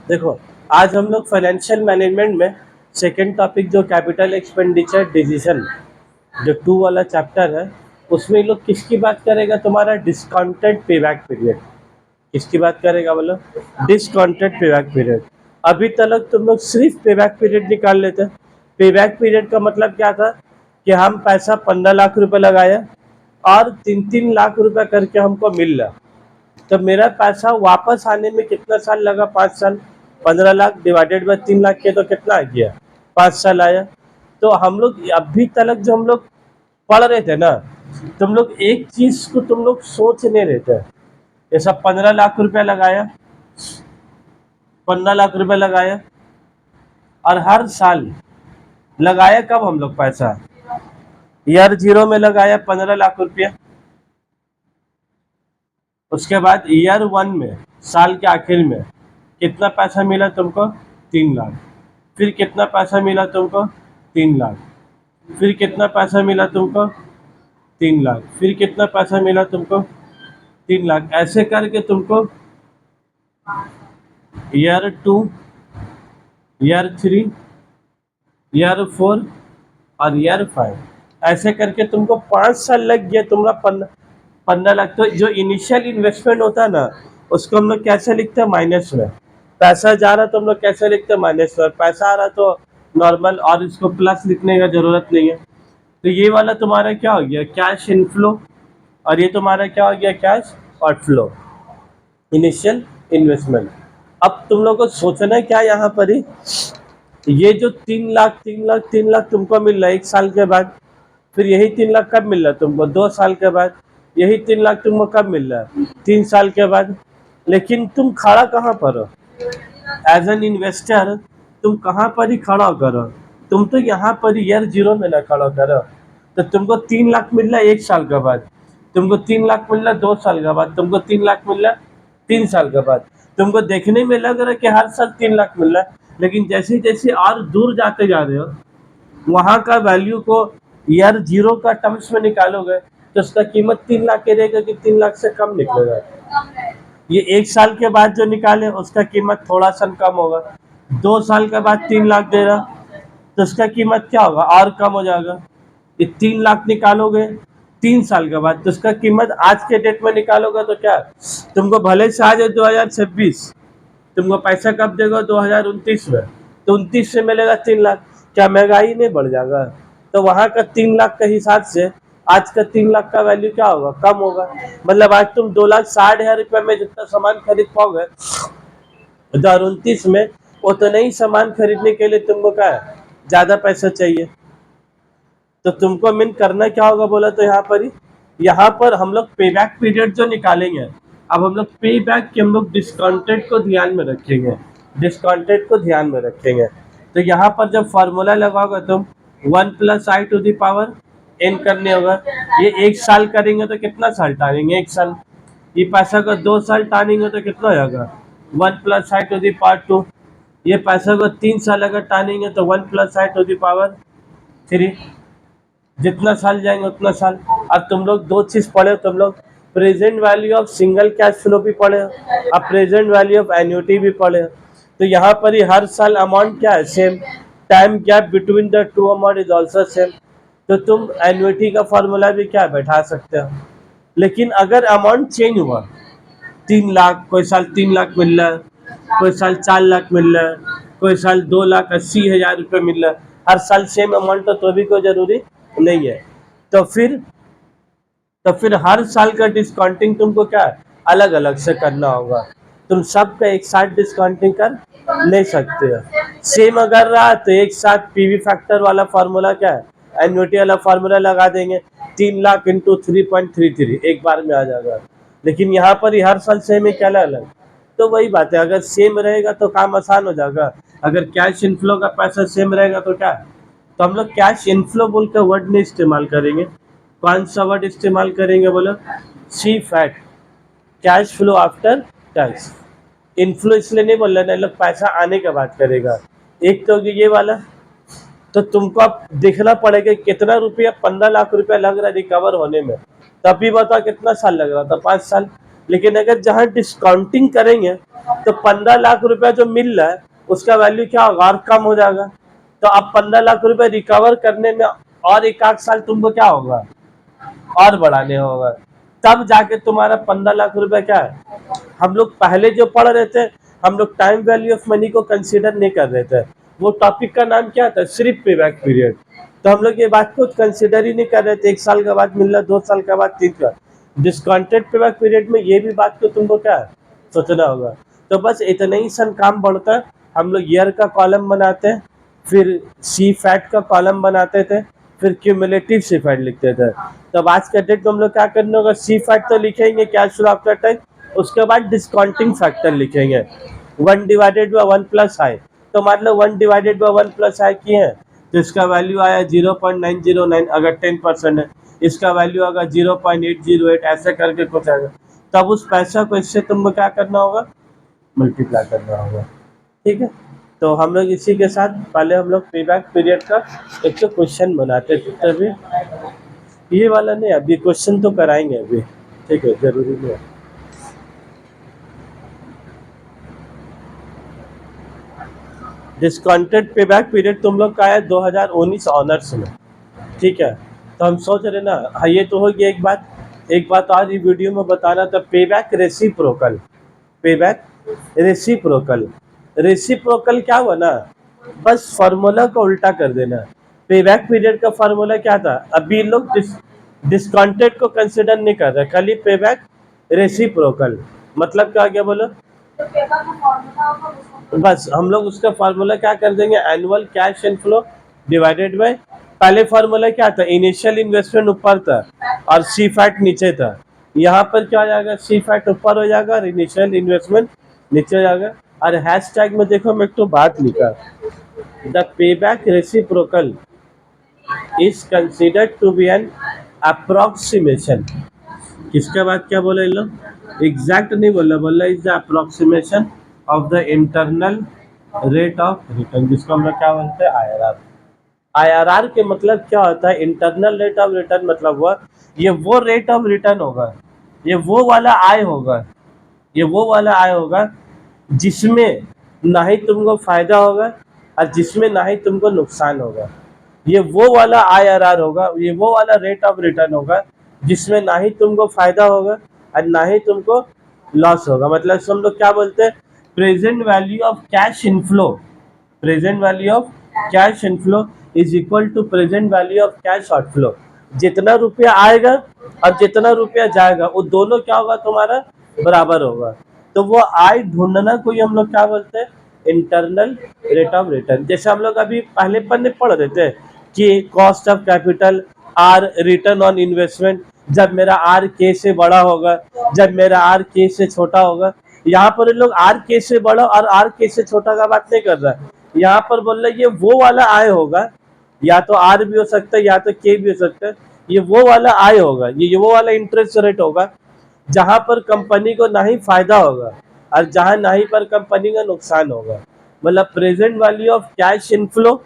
देखो, आज हम लोग फाइनेंशियल मैनेजमेंट में सेकंड टॉपिक जो कैपिटल एक्सपेंडिचर डिसीजन जो 2 वाला चैप्टर है, उसमें ये लोग किसकी बात करेगा? तुम्हारा डिस्काउंटेड पेबैक पीरियड। किसकी बात करेगा बोलो? Discounted payback period. अभी तक तुम लोग सिर्फ पेबैक पीरियड निकाल लेते। पेबैक पीरियड का मतलब क्या था कि हम पैसा 15 लाख रुपए लगाया और 3-3 लाख रुपए करके हमको मिल रहा, तो मेरा पैसा वापस आने में कितना साल लगा? 5 साल। 15 लाख डिवाइडेड बाय 3 लाख के तो कितना आ गया? 5 साल आया। तो हम लोग अभी तक जो हम लोग पढ़ रहे थे ना, तुम लोग एक चीज को तुम लोग सोच नहीं रहे थे। ये सब 15 लाख रुपया लगाया, 15 लाख रुपया लगाया, और हर साल लगाया कब हम लोग पैसा? ईयर 0 में लगाया 15 लाख रुपया। उसके बाद ईयर 1 में साल के आखिर में कितना पैसा मिला तुमको? 3 लाख। फिर कितना पैसा मिला तुमको? 3 लाख। फिर कितना पैसा मिला तुमको? 3 लाख। फिर कितना पैसा मिला तुमको? 3 लाख। ऐसे करके तुमको ईयर 2, ईयर 3, ईयर 4 और ईयर 5, ऐसे करके तुमको 5 साल लग गया तुम्हारा 15 लाख। तो जो इनिशियल इन्वेस्टमेंट होता है ना, उसको हम लोग कैसे लिखते हैं? माइनस में। पैसा जा रहा तो हम लोग कैसे लिखते हैं? माइनस में। पैसा आ रहा तो नॉर्मल, और इसको प्लस लिखने का जरूरत नहीं है। तो ये वाला तुम्हारा क्या हो गया? Cash inflow. और ये तुम्हारा क्या हो गया? Cash outflow, initial investment. अब तुम लोग को सोचना क्या यहाँ पर ही, ये जो 3 लाख 3 लाख 3 लाख तुमको मिल रहा है 1 साल के बाद, फिर यही 3 लाख कब मिल रहा है तुमको? 2 साल के बाद। यही 3 लाख तुमको कब मिल रहा है? 3 साल के बाद। लेकिन तुम खड़ा कहाँ पर हो? एज एन इन्वेस्टर तुम कहाँ पर ही खड़ा करो? तुम तो यहाँ पर ईयर 0 में ना खड़ा करो। तो तुमको 3 लाख मिल रहा है 1 साल के बाद, तुमको 3 लाख मिल रहा है 2 साल के बाद, तुमको 3 लाख मिल रहा है 3 साल के बाद। तुमको देखने में लग रहा है कि हर साल 3 लाख मिल रहा है, लेकिन जैसे जैसे और दूर जाते जा रहे हो, वहाँ का वैल्यू को ईयर 0 का टर्म्स में निकालोगे तो उसका कीमत 3 लाख के रहेगा कि 3 लाख से कम निकलेगा। ये 1 साल के बाद जो निकाले उसका कीमत थोड़ा सा कम होगा। 2 साल के बाद 3 लाख दे रहा, तो उसका कीमत क्या होगा? और कम हो जाएगा। ये 3 लाख निकालोगे 3 साल के बाद, तो उसका कीमत आज के डेट में निकालोगे तो क्या, तुमको भले से आ जाए 2026, तुमको पैसा कब देगा? 2029 में। तो 29 से मिलेगा 3 लाख। क्या महंगाई नहीं बढ़ जाएगा? तो वहाँ का 3 लाख के हिसाब से आज का 3 लाख का वैल्यू क्या होगा? कम होगा। मतलब आज तुम 2,60,000 रुपये में जितना सामान खरीद पाओगे 2029 में, उतना ही सामान खरीदने के लिए तुमको क्या है? ज्यादा पैसा चाहिए। तो तुमको मीन करना क्या होगा बोला तो यहाँ पर हम लोग पे बैक पीरियड जो निकालेंगे, अब हम लोग पे बैक के हम लोग डिस्काउंटेड को ध्यान में रखेंगे। डिस्काउंटेड को ध्यान में रखेंगे। तो यहाँ पर जब फार्मूला लगाओगे तुम 1+i⁴ n करने होगा। ये 1 साल करेंगे तो कितना साल टानेंगे? 1 साल। ये पैसा को 2 साल टानेंगे तो कितना हो जाएगा? 1+i⁴ ये पैसा को 3 साल अगर टानेंगे तो 1+i⁴ जितना साल जाएंगे उतना साल। अब तुम लोग दो चीज पढ़े, तुम लोग present value of single cash flow भी पढ़े, अब प्रेजेंट वैल्यू ऑफ एन्युटी भी पढ़े। तो यहाँ पर ही हर साल अमाउंट क्या है? Same. Time gap between the two amount is also same. तो तुम एन्युटी का फॉर्मूला भी क्या बैठा सकते हो। लेकिन अगर अमाउंट चेंज हुआ, 3 लाख, कोई साल 3 लाख मिल रहा है, कोई साल 4 लाख मिल रहा है, कोई साल 2,80,000 रुपये मिल रहा है, हर साल सेम अमाउंट तो भी कोई जरूरी नहीं है। तो फिर हर साल का डिस्काउंटिंग तुमको क्या अलग अलग से करना होगा। तुम सबका एक साथ डिस्काउंटिंग कर नहीं सकते हो। सेम अगर रहा तो एक साथ पीवी फैक्टर वाला फार्मूला क्या है, एन्युटी वाला फार्मूला लगा देंगे, 3 लाख इंटू 3.33 एक बार में आ जाएगा। लेकिन यहाँ पर ही हर साल सेम है क्या अलग अलग? तो वही बात है, अगर सेम रहेगा तो काम आसान हो जाएगा। अगर कैश इनफ्लो का पैसा सेम रहेगा तो क्या है, तो हम लोग कैश इनफ्लो बोलकर वर्ड नहीं इस्तेमाल करेंगे। कौन सा वर्ड इस्तेमाल करेंगे बोलो? CFAT, cash flow after tax. Inflow इसलिए नहीं बोल रहे ना, लोग पैसा आने का बात करेगा। एक तो ये वाला, तो तुमको अब देखना पड़ेगा कितना रुपया, 15 लाख रुपया लग रहा है रिकवर होने में, तभी बताओ कितना साल लग रहा था? 5 साल। लेकिन अगर जहाँ डिस्काउंटिंग करेंगे तो 15 लाख रुपया जो मिल रहा है उसका वैल्यू क्या होगा, और कम हो जाएगा। तो अब 15 लाख रुपए रिकवर करने में और एक आध साल तुमको क्या होगा, और बढ़ाने होगा, तब जाके तुम्हारा 15 लाख रुपए क्या है। हम लोग पहले जो पढ़ रहे थे, हम लोग टाइम वैल्यू ऑफ मनी को कंसीडर नहीं कर रहे थे। वो टॉपिक का नाम क्या था, सिर्फ पेबैक पीरियड। तो हम लोग ये बात को कंसीडर ही नहीं कर रहे थे, 1 साल के बाद मिल रहा, 2 साल के बाद 3 का डिस्काउंटेड पेबैक पीरियड में ये भी बात को तुमको क्या है सोचना होगा। तो बस इतना ही सन काम बढ़ता है। हम लोग ईयर का कॉलम बनाते हैं, फिर सी फैट का कॉलम बनाते थे, फिर क्यूमुलेटिव सी फैट लिखते थे। तब आज के डेट में हम लोग क्या करना होगा, सी फैट तो लिखेंगे कैश फ्लो आफ्टर टैक्स, उसके बाद डिस्काउंटिंग फैक्टर लिखेंगे 1 डिवाइडेड बाय 1 प्लस आई। तो मान लो 1 डिवाइडेड बाय 1 प्लस आई किए हैं तो इसका वैल्यू आया 0.909, अगर 10% है इसका वैल्यू आएगा 0.808, ऐसे करके कुछ आएगा। तब उस पैसा को इससे तुमको क्या करना होगा, मल्टीप्लाई करना होगा। ठीक है, तो हम लोग इसी के साथ पहले हम लोग पेबैक पीरियड का एक तो क्वेश्चन बनाते थे, तभी ये वाला नहीं, अभी क्वेश्चन तो कराएंगे अभी। ठीक है, जरूरी नहीं है। डिस्काउंटेड पेबैक पीरियड तुम लोग का है 2019 ऑनर्स में। ठीक है, तो हम सोच रहे ना, हाँ ये तो होगी एक बात आज ये वीडियो में बताना था, payback reciprocal. Payback reciprocal, reciprocal क्या हुआ ना, बस फार्मूला को उल्टा कर देना। पेबैक पीरियड का फार्मूला क्या था, अभी लोग डिस्काउंटेड को कंसिडर नहीं कर रहे, खाली पेबैक रेसिप्रोकल। मतलब क्या गया बोलो, बस हम लोग उसका फार्मूला क्या कर देंगे, annual cash inflow divided by, पहले फार्मूला क्या था, इनिशियल इन्वेस्टमेंट ऊपर था और सी फैट नीचे था। यहाँ पर क्या हो जाएगा, सी फैट ऊपर हो जाएगा और इनिशियल इन्वेस्टमेंट नीचे हो जाएगा। और हैशटैग में देखो मैं एक तो बात लिखा, the payback reciprocal is considered to be an approximation. किसके बाद क्या बोला इन लोग, एग्जैक्ट नहीं बोला is the approximation of the internal rate of return, जिसको हम लोग क्या बोलते हैं, IRR। IRR के मतलब क्या होता है, इंटरनल रेट ऑफ रिटर्न, मतलब हुआ ये वो रेट ऑफ रिटर्न होगा, ये वो वाला आय होगा, ये वो वाला आय होगा जिसमें ना ही तुमको फायदा होगा और जिसमें ना ही तुमको नुकसान होगा। ये वो वाला IRR होगा, ये वो वाला रेट ऑफ रिटर्न होगा जिसमें ना ही तुमको फायदा होगा और ना ही तुमको लॉस होगा। मतलब हम लोग क्या बोलते हैं, present value of cash inflow, present value of cash inflow is equal to present value of cash outflow. जितना रुपया आएगा और जितना रुपया जाएगा वो दोनों क्या होगा, तुम्हारा बराबर होगा। तो वो आय ढूंढना को ही हम लोग क्या बोलते हैं, इंटरनल रेट ऑफ रिटर्न। जैसे हम लोग अभी पहले पढ़ने पढ़ रहे थे कि cost of capital R return on investment, जब मेरा आर के से बड़ा होगा, जब मेरा आर के से छोटा होगा। यहाँ पर लोग आर के से बड़ा और आर के से छोटा का बात नहीं कर रहा है, यहाँ पर बोल रहे ये वो वाला आय होगा, या तो आर भी हो सकता है या तो के भी हो सकता है, ये वो वाला आय होगा, ये वो वाला इंटरेस्ट रेट होगा जहां पर कंपनी को ना ही फायदा होगा और जहां ना ही पर कंपनी का नुकसान होगा। मतलब present value of cash inflow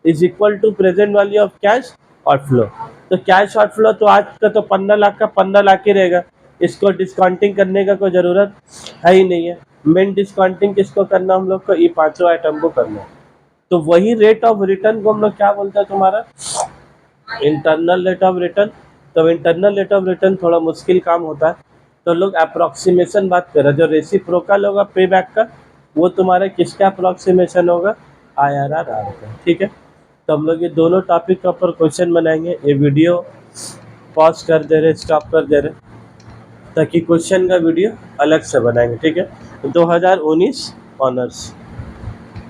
is equal to present value of cash outflow. तो कैश आउटफ्लो तो आज का तो 15 लाख का 15 लाख ही रहेगा, इसको डिस्काउंटिंग करने का कोई ज़रूरत है ही नहीं है। मेन डिस्काउंटिंग किसको करना, हम लोग को ये पांचों आइटम को करना है। तो वही रेट ऑफ रिटर्न को हम लोग क्या बोलते हैं, तुम्हारा इंटरनल रेट ऑफ रिटर्न। तो इंटरनल रेट ऑफ रिटर्न थोड़ा मुश्किल काम होता है, तो लोग अप्रोक्सीमेशन बात कर रहे हैं। जो रेसिप्रोकल होगा पे बैक का, वो तुम्हारा किसका अप्रोक्सीमेशन होगा, IRR का। ठीक है, तो हम लोग ये दोनों टॉपिक के ऊपर क्वेश्चन बनाएंगे। ये वीडियो पॉज कर दे रहे, स्टॉप कर दे रहे, ताकि क्वेश्चन का वीडियो अलग से बनाएंगे। ठीक है, 2019 ऑनर्स।